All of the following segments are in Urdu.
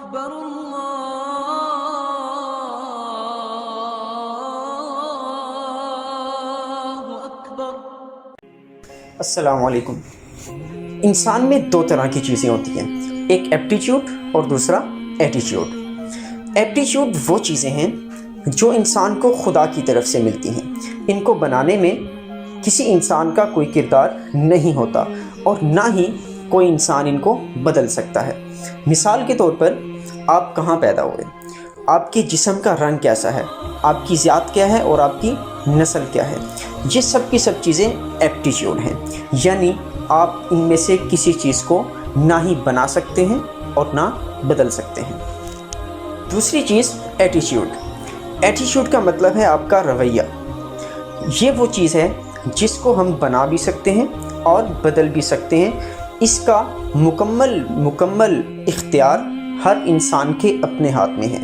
أكبر الله أكبر. السلام علیکم. انسان میں دو طرح کی چیزیں ہوتی ہیں، ایک ایپٹیچیوڈ اور دوسرا ایٹیچیوڈ. ایپٹیچیوڈ وہ چیزیں ہیں جو انسان کو خدا کی طرف سے ملتی ہیں. ان کو بنانے میں کسی انسان کا کوئی کردار نہیں ہوتا اور نہ ہی کوئی انسان ان کو بدل سکتا ہے. مثال کے طور پر آپ کہاں پیدا ہوئے، آپ کے جسم کا رنگ کیسا ہے، آپ کی ذات کیا ہے اور آپ کی نسل کیا ہے، یہ سب کی سب چیزیں ایپٹیچیوڈ ہیں. یعنی آپ ان میں سے کسی چیز کو نہ ہی بنا سکتے ہیں اور نہ بدل سکتے ہیں. دوسری چیز ایٹیچیوڈ. ایٹیچیوڈ کا مطلب ہے آپ کا رویہ. یہ وہ چیز ہے جس کو ہم بنا بھی سکتے ہیں اور بدل بھی سکتے ہیں. اس کا مکمل اختیار ہر انسان کے اپنے ہاتھ میں ہے.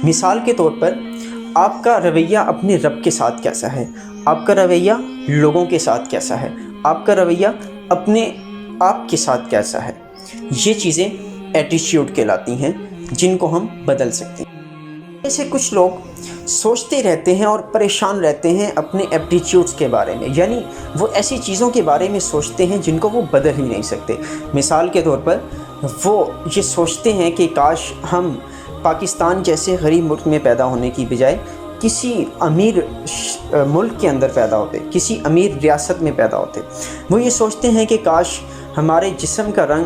مثال کے طور پر آپ کا رویہ اپنے رب کے ساتھ کیسا ہے، آپ کا رویہ لوگوں کے ساتھ کیسا ہے، آپ کا رویہ اپنے آپ کے ساتھ کیسا ہے، یہ چیزیں ایٹیچیوڈ کہلاتی ہیں جن کو ہم بدل سکتے ہیں. ایسے کچھ لوگ سوچتے رہتے ہیں اور پریشان رہتے ہیں اپنے ایپٹیچیوڈز کے بارے میں، یعنی وہ ایسی چیزوں کے بارے میں سوچتے ہیں جن کو وہ بدل ہی نہیں سکتے. مثال کے طور پر وہ یہ سوچتے ہیں کہ کاش ہم پاکستان جیسے غریب ملک میں پیدا ہونے کی بجائے کسی امیر ملک کے اندر پیدا ہوتے، کسی امیر ریاست میں پیدا ہوتے. وہ یہ سوچتے ہیں کہ کاش ہمارے جسم کا رنگ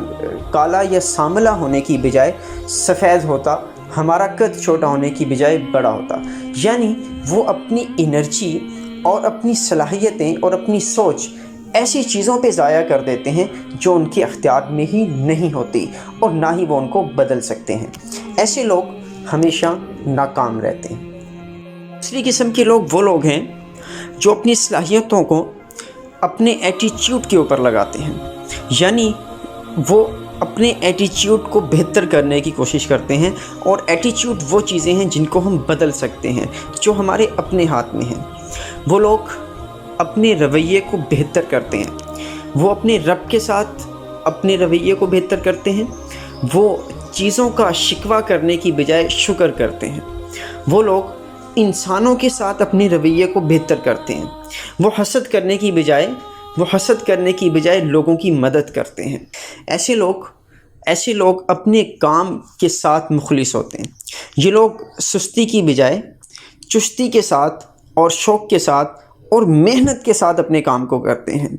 کالا یا سانولا ہونے کی بجائے سفید ہوتا، ہمارا قد چھوٹا ہونے کی بجائے بڑا ہوتا. یعنی وہ اپنی انرجی اور اپنی صلاحیتیں اور اپنی سوچ ایسی چیزوں پہ ضائع کر دیتے ہیں جو ان کے اختیار میں ہی نہیں ہوتی اور نہ ہی وہ ان کو بدل سکتے ہیں. ایسے لوگ ہمیشہ ناکام رہتے ہیں. دوسری قسم کے لوگ وہ لوگ ہیں جو اپنی صلاحیتوں کو اپنے ایٹیچیوڈ کے اوپر لگاتے ہیں. یعنی وہ اپنے ایٹیچیوڈ کو بہتر کرنے کی کوشش کرتے ہیں، اور ایٹیچیوڈ وہ چیزیں ہیں جن کو ہم بدل سکتے ہیں، جو ہمارے اپنے ہاتھ میں ہیں. وہ لوگ اپنے رویے کو بہتر کرتے ہیں، وہ اپنے رب کے ساتھ اپنے رویے کو بہتر کرتے ہیں. وہ چیزوں کا شکوہ کرنے کی بجائے شکر کرتے ہیں. وہ لوگ انسانوں کے ساتھ اپنے رویے کو بہتر کرتے ہیں. وہ حسد کرنے کی بجائے لوگوں کی مدد کرتے ہیں. ایسے لوگ اپنے کام کے ساتھ مخلص ہوتے ہیں. یہ لوگ سستی کی بجائے چستی کے ساتھ اور شوق کے ساتھ اور محنت کے ساتھ اپنے کام کو کرتے ہیں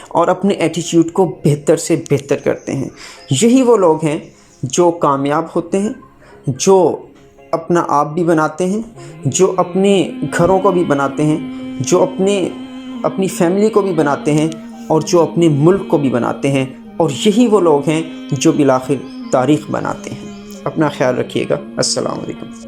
اور اپنے ایٹیچیوڈ کو بہتر سے بہتر کرتے ہیں. یہی وہ لوگ ہیں جو کامیاب ہوتے ہیں، جو اپنا آپ بھی بناتے ہیں، جو اپنے گھروں کو بھی بناتے ہیں، جو اپنی فیملی کو بھی بناتے ہیں اور جو اپنے ملک کو بھی بناتے ہیں. اور یہی وہ لوگ ہیں جو بالآخر تاریخ بناتے ہیں. اپنا خیال رکھیے گا. السلام علیکم.